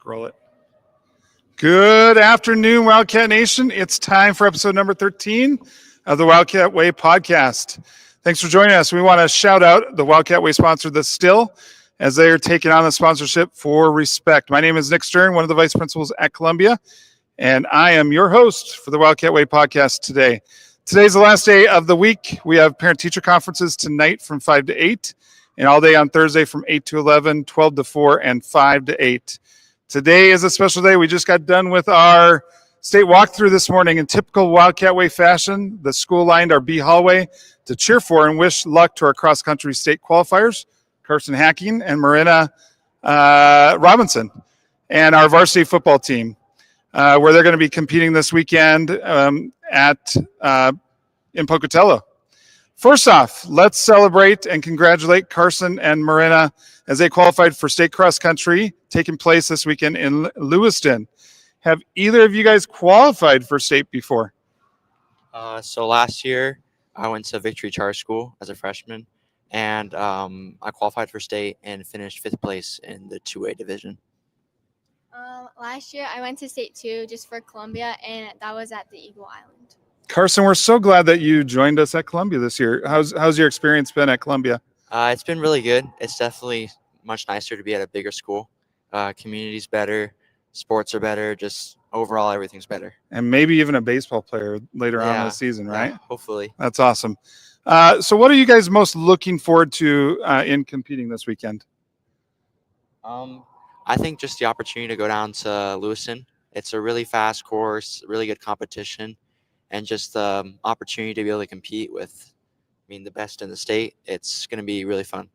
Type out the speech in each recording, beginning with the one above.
Roll it. Good afternoon, Wildcat Nation. It's time for episode number 13 of the Wildcat Way Podcast. Thanks for joining us. We want to shout out the Wildcat Way sponsor, The Still, as they are taking on the sponsorship for respect. My name is Nick Stern, one of the vice principals at Columbia, and I am your host for the Wildcat Way Podcast today. Today's the last day of the week. We have parent-teacher conferences tonight from 5 to 8, and all day on Thursday from 8 to 11, 12 to 4, and 5 to 8. Today is a special day. We just got done with our state walkthrough this morning. In typical Wildcat Way fashion, the school lined our B hallway to cheer for and wish luck to our cross-country state qualifiers, Carson Hacking and Marina Robinson, and our varsity football team, where they're going to be competing this weekend in Pocatello. First off, let's celebrate and congratulate Carson and Marina as they qualified for state cross country taking place this weekend in Lewiston. Have either of you guys qualified for state before? So last year I went to Victory Charter School as a freshman, and I qualified for state and finished 5th place in the 2A division. Last year I went to state 2 just for Columbia, and that was at the Eagle Island. Carson, we're so glad that you joined us at Columbia this year. How's your experience been at Columbia? It's been really good. It's definitely much nicer to be at a bigger school. Community's better, sports are better, just overall everything's better. And maybe even a baseball player later on in the season, right? Yeah, hopefully. That's awesome. So what are you guys most looking forward to in competing this weekend? I think just the opportunity to go down to Lewiston. It's a really fast course, really good competition, and just the opportunity to be able to compete with, the best in the state. It's going to be really fun.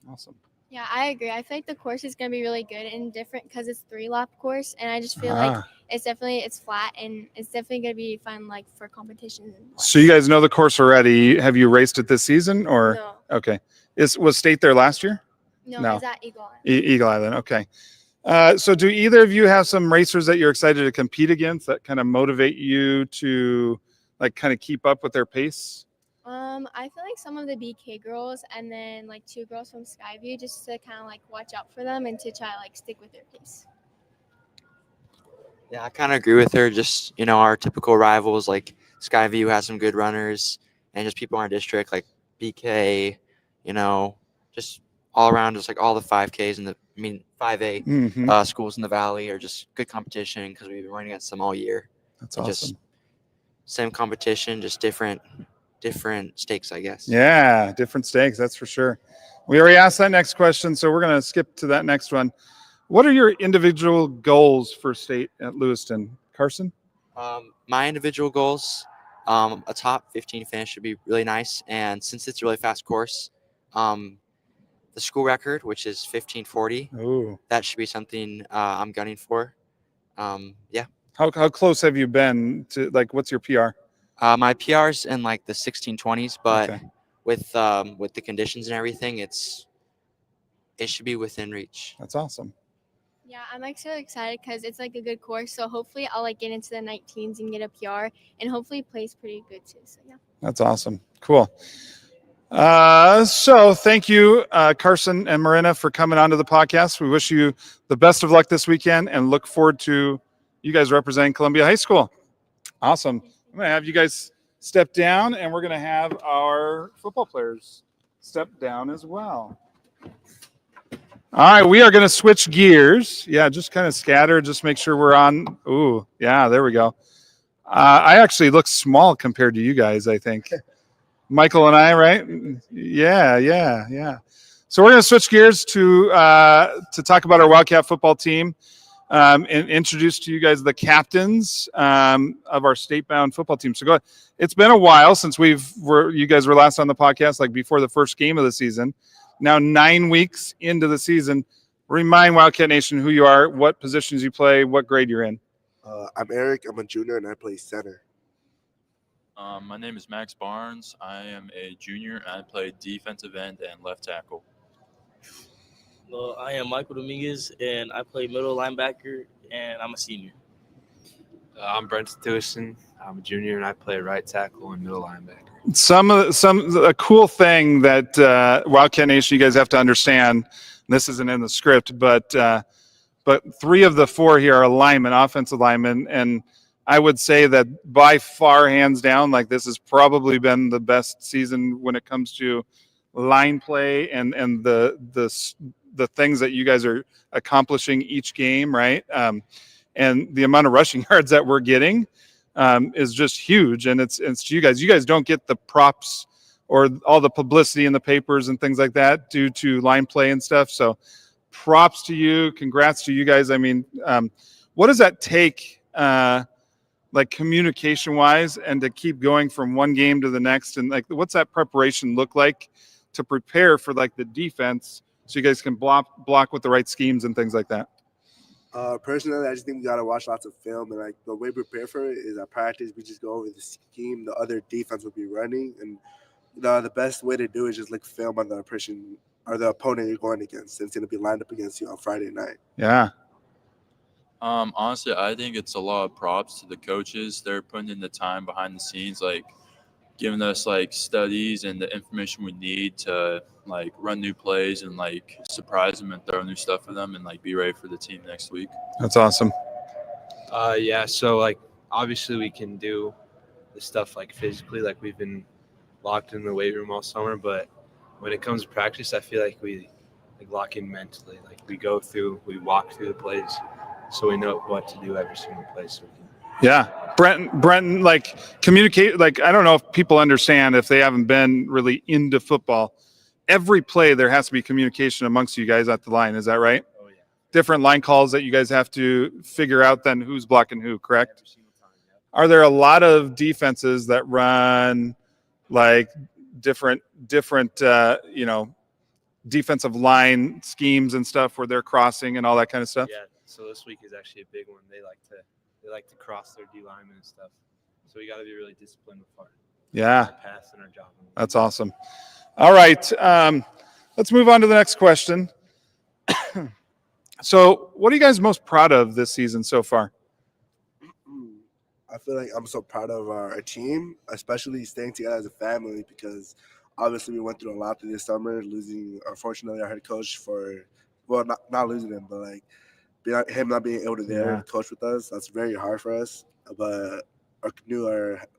Awesome. Yeah, I agree. I feel like the course is going to be really good and different because it's 3-lap course, and I just feel like it's flat, and it's definitely going to be fun, like, for competition. So you guys know the course already. Have you raced it this season, or? No. Okay. Was state there last year? No. It's at Eagle Island. Eagle Island. Okay. So do either of you have some racers that you're excited to compete against that kind of motivate you to, like, kind of keep up with their pace? I feel like some of the BK girls, and then like 2 girls from Skyview, just to kind of like watch out for them and to try to like stick with their pace. Yeah, I kind of agree with her. Just, our typical rivals, like Skyview has some good runners, and just people in our district, like BK, just all around, just like all the 5Ks and 5A schools in the Valley are just good competition because we've been running against them all year. That's awesome. Just same competition, just different stakes, I guess. Yeah, different stakes, that's for sure. We already asked that next question, so we're going to skip to that next one. What are your individual goals for state at Lewiston? Carson? My individual goals, a top 15 finish would be really nice, and since it's a really fast course, the school record, which is 15:40, that should be something I'm gunning for. Yeah. How close have you been to, like, what's your PR? My PR's in like the 1620s, but with the conditions and everything, it should be within reach. That's awesome. Yeah, I'm like so excited because it's like a good course. So hopefully I'll like get into the 19s and get a PR, and hopefully place pretty good too. So yeah. That's awesome. Cool. So thank you, Carson and Marina, for coming onto the podcast. We wish you the best of luck this weekend and look forward to you guys representing Columbia High School. Awesome. I'm going to have you guys step down, and we're going to have our football players step down as well. All right, we are going to switch gears. Yeah, just kind of scatter, just make sure we're on. Ooh, yeah, there we go. I actually look small compared to you guys, I think. Michael and I, right? Yeah. So we're going to switch gears to talk about our Wildcat football team. And introduce to you guys the captains of our state-bound football team. So go ahead. It's been a while since you guys were last on the podcast, like before the first game of the season. Now 9 weeks into the season. Remind Wildcat Nation who you are, what positions you play, what grade you're in. I'm Eric. I'm a junior, and I play center. My name is Max Barnes. I am a junior, and I play defensive end and left tackle. Well, I am Michael Dominguez, and I play middle linebacker, and I'm a senior. I'm Brent Stewison. I'm a junior, and I play right tackle and middle linebacker. A cool thing that Wildcat Nation, you guys have to understand. This isn't in the script, but but 3 of the 4 here are linemen, offensive linemen, and I would say that by far, hands down, like this has probably been the best season when it comes to line play and the things that you guys are accomplishing each game, right? And the amount of rushing yards that we're getting is just huge, and it's to you guys. You guys don't get the props or all the publicity in the papers and things like that due to line play and stuff. So, props to you. Congrats to you guys. I mean, what does that take? Like communication wise, and to keep going from one game to the next, and like what's that preparation look like to prepare for like the defense so you guys can block with the right schemes and things like that? Personally, I just think we gotta watch lots of film, and like the way we prepare for it is at practice we just go over the scheme the other defense will be running, and the best way to do it is just look film on the person or the opponent you're going against, and it's gonna be lined up against you on Friday night. Yeah. Honestly, I think it's a lot of props to the coaches. They're putting in the time behind the scenes, like giving us like studies and the information we need to like run new plays and like surprise them and throw new stuff for them and like be ready for the team next week. That's awesome. Yeah, so like obviously we can do the stuff like physically, like we've been locked in the weight room all summer, but when it comes to practice, I feel like we like lock in mentally. Like we walk through the plays, so we know what to do every single play. So Yeah. Brenton, like communicate, like I don't know if people understand if they haven't been really into football. Every play there has to be communication amongst you guys at the line. Is that right? Oh yeah. Different line calls that you guys have to figure out then who's blocking who, correct? Every single time, yeah. Are there a lot of defenses that run like different defensive line schemes and stuff where they're crossing and all that kind of stuff? Yeah. So this week is actually a big one. They like to cross their D linemen and stuff. So we got to be really disciplined with our pass and our job. That's awesome. All right. Let's move on to the next question. So what are you guys most proud of this season so far? I feel like I'm so proud of our team, especially staying together as a family, because obviously we went through a lot this summer, losing, unfortunately, our head coach not losing him, but like him not being able to coach with us. That's very hard for us. But our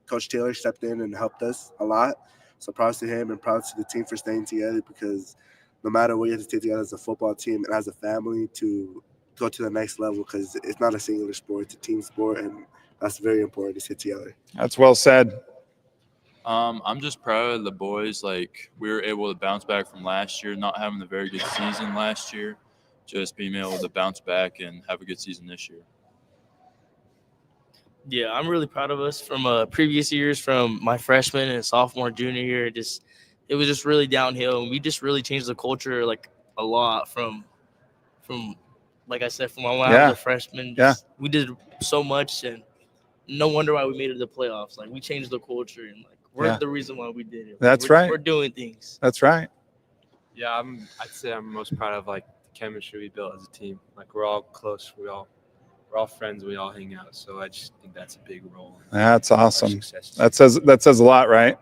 Coach Taylor stepped in and helped us a lot. So props to him and props to the team for staying together, because no matter what, you have to stay together as a football team and as a family to go to the next level, because it's not a singular sport, it's a team sport, and that's very important to sit together. That's well said. I'm just proud of the boys. Like we were able to bounce back from last year, not having a very good season last year, just being able to bounce back and have a good season this year. Yeah, I'm really proud of us from previous years, from my freshman and sophomore, junior year. It was just really downhill, and we just really changed the culture like a lot from like I said, from when I was a freshman. We did so much, and no wonder why we made it to the playoffs. Like we changed the culture, and like we're the reason why we did it. That's right. We're doing things. That's right. Yeah, I'd say I'm most proud of like the chemistry we built as a team. Like we're all close. We're all friends. We all hang out. So I just think that's a big role. That's awesome. That says a lot, right?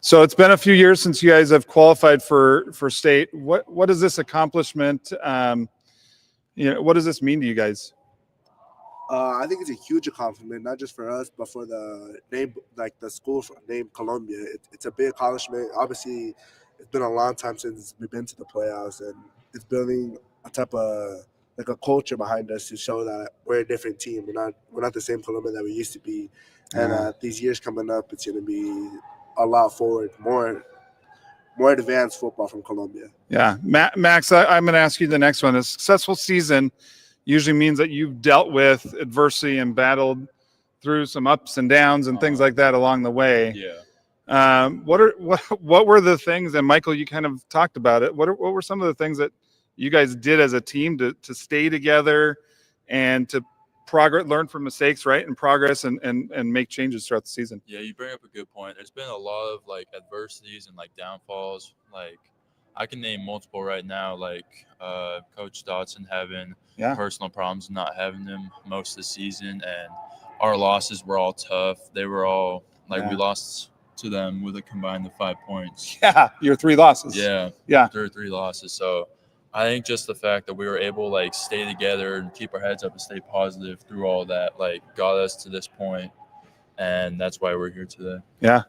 So it's been a few years since you guys have qualified for state. What does this accomplishment? What does this mean to you guys? I think it's a huge accomplishment, not just for us, but for the name, like the school named Columbia. It's a big accomplishment. Obviously, it's been a long time since we've been to the playoffs, and it's building a type of like a culture behind us to show that we're a different team. We're not the same Columbia that we used to be. And these years coming up, it's going to be a lot forward, more advanced football from Columbia. Yeah, Max, I'm going to ask you the next one. A successful season usually means that you've dealt with adversity and battled through some ups and downs and things like that along the way. Yeah. What were the things, and Michael, you kind of talked about it. What were some of the things that you guys did as a team to stay together and to learn from mistakes, right, and progress and make changes throughout the season? Yeah, you bring up a good point. There's been a lot of like adversities and like downfalls. Like I can name multiple right now, like Coach Dotson having personal problems, not having them most of the season, and our losses were all tough. They were all like we lost to them with a combined of 5 points. Yeah, your 3 losses. Yeah. Yeah. 3 losses. So I think just the fact that we were able to like stay together and keep our heads up and stay positive through all that like got us to this point, and that's why we're here today. Yeah.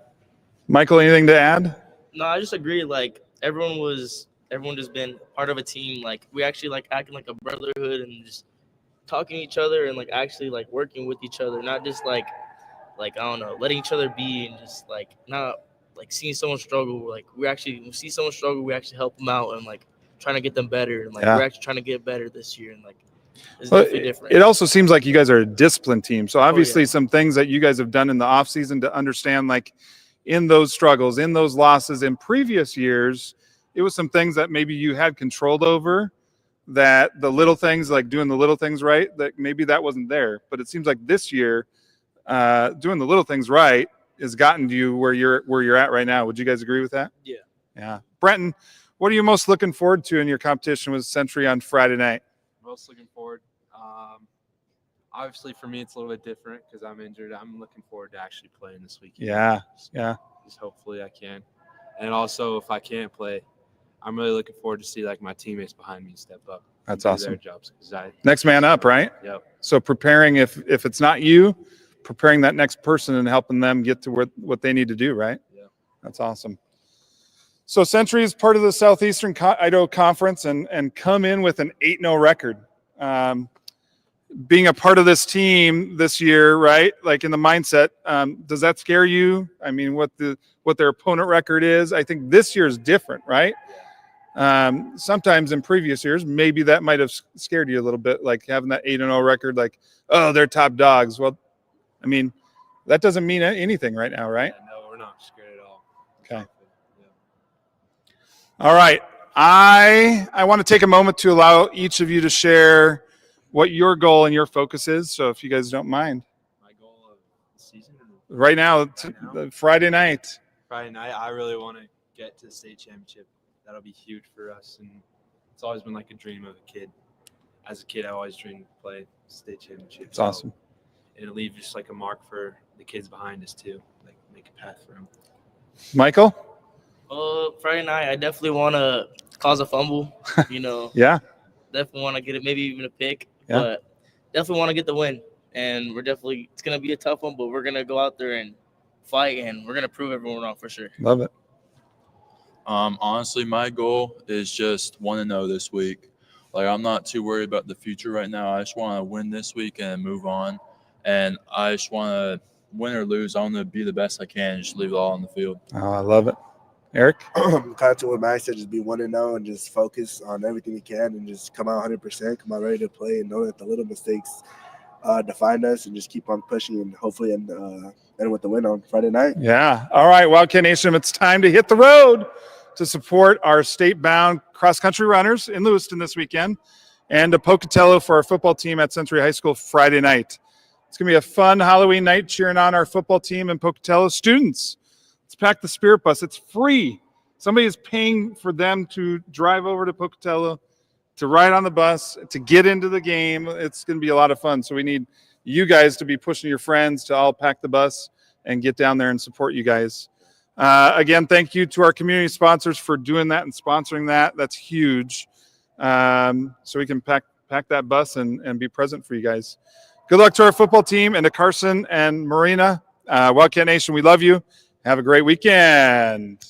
Michael, anything to add? No, I just agree. Like everyone just been part of a team. Like we actually like acting like a brotherhood and just talking to each other and like actually like working with each other, not just like I don't know, letting each other be and just like not like seeing someone struggle. Like we see someone struggle, we actually help them out and like trying to get them better. And like we're actually trying to get better this year. And like it's definitely different. It also seems like you guys are a disciplined team. So obviously some things that you guys have done in the off season to understand, like in those struggles, in those losses in previous years, it was some things that maybe you had controlled over, that the little things, like doing the little things right, that maybe that wasn't there. But it seems like this year, doing the little things right has gotten you where you're at right now. Would you guys agree with that? Yeah. Yeah. Brenton, what are you most looking forward to in your competition with Century on Friday night? Most looking forward. Obviously, for me, it's a little bit different because I'm injured. I'm looking forward to actually playing this weekend. Yeah. Just hopefully I can. And also, if I can't play, I'm really looking forward to see like my teammates behind me step up. That's do awesome. Their jobs. Next man up, right? Yep. So preparing, if it's not you, preparing that next person and helping them get to what they need to do, right? Yeah. That's awesome. So Century is part of the Southeastern Idaho Conference and come in with an 8-0 record. Being a part of this team this year, right? Like in the mindset, does that scare you? I mean, what their opponent record is? I think this year is different, right? Sometimes in previous years, maybe that might have scared you a little bit, like having that 8-0 record, like, oh, they're top dogs. Well, I mean, that doesn't mean anything right now, right? Yeah, no, we're not scared at all. Okay. Yeah. All right. I want to take a moment to allow each of you to share what your goal and your focus is. So if you guys don't mind. My goal of the season? Right now, Friday night. Friday night, I really want to get to the state championship. That'll be huge for us. And it's always been like a dream of a kid. As a kid, I always dreamed to play state championship. It's awesome. It'll leave just like a mark for the kids behind us too, like make a path for them. Michael? Friday night, I definitely want to cause a fumble, you know. Yeah. Definitely want to get it, maybe even a pick, Yeah. but definitely want to get the win. And it's going to be a tough one, but we're going to go out there and fight, and we're going to prove everyone wrong for sure. Love it. Honestly, my goal is just 1-0 this week. Like, I'm not too worried about the future right now. I just want to win this week and move on. And I just want to win or lose. I want to be the best I can and just leave it all on the field. Oh, I love it. Eric? Kind of to what Max said, just be 1-0 and just focus on everything we can and just come out 100%, come out ready to play and know that the little mistakes define us and just keep on pushing and hopefully end with the win on Friday night. Yeah. All right, Wildcat Nation, it's time to hit the road to support our state-bound cross-country runners in Lewiston this weekend and to Pocatello for our football team at Century High School Friday night. It's going to be a fun Halloween night cheering on our football team in Pocatello. Students, let's pack the Spirit Bus. It's free. Somebody is paying for them to drive over to Pocatello, to ride on the bus, to get into the game. It's going to be a lot of fun. So we need you guys to be pushing your friends to all pack the bus and get down there and support you guys. Again, thank you to our community sponsors for doing that and sponsoring that. That's huge. So we can pack that bus and be present for you guys. Good luck to our football team and to Carson and Marina. Wildcat Nation, we love you. Have a great weekend.